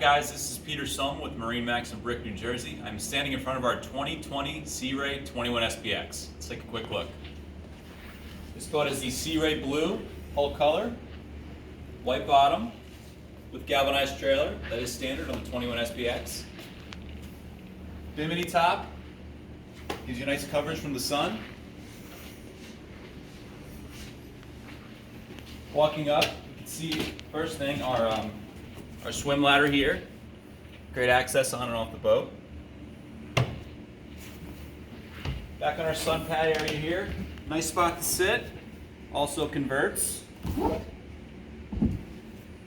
Guys, this is Peter Sohm with MarineMax Brick, New Jersey. I'm standing in front of our 2020 Sea Ray 21 SPX. Let's take a quick look. This boat is the Sea Ray Blue, whole color, white bottom, with galvanized trailer. That is standard on the 21 SPX. Bimini top, gives you nice coverage from the sun. Walking up, you can see first thing our swim ladder here. Great access on and off the boat. Back on our sun pad area here. Nice spot to sit. Also converts.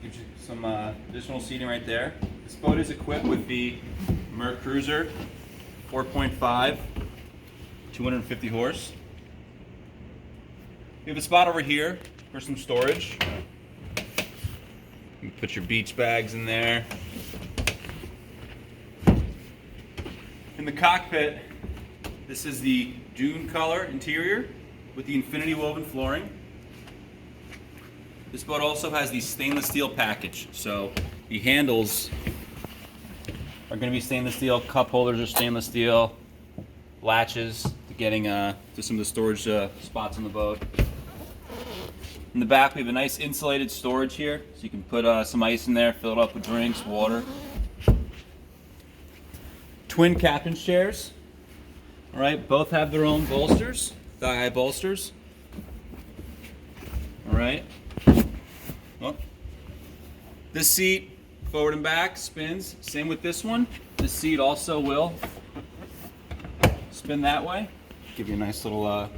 Gives you some additional seating right there. This boat is equipped with the Cruiser 4.5, 250 horse. We have a spot over here for some storage. You can put your beach bags in there. In the cockpit, this is the dune color interior with the infinity woven flooring. This boat also has the stainless steel package, so the handles are going to be stainless steel, cup holders are stainless steel, latches to getting to some of the storage spots on the boat. In the back, we have a nice insulated storage here, so you can put some ice in there, fill it up with drinks, water. Twin captain's chairs. All right, both have their own bolsters, thigh-high bolsters. All right. Well, this seat, forward and back, spins. Same with this one. This seat also will spin that way. Give you a nice little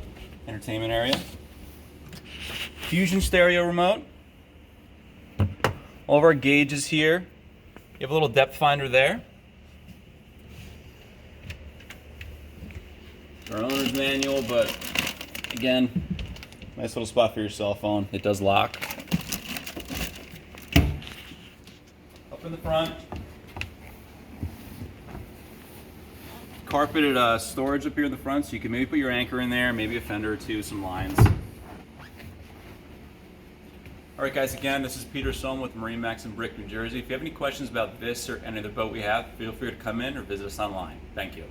entertainment area. Fusion stereo remote. All of our gauges here. You have a little depth finder there. Our owner's manual, but again, nice little spot for your cell phone. It does lock. Up in the front. Carpeted storage up here in the front, so you can maybe put your anchor in there, maybe a fender or two, some lines. All right, guys, again, this is Peter Sohm with MarineMax Brick, New Jersey. If you have any questions about this or any other boat we have, feel free to come in or visit us online. Thank you.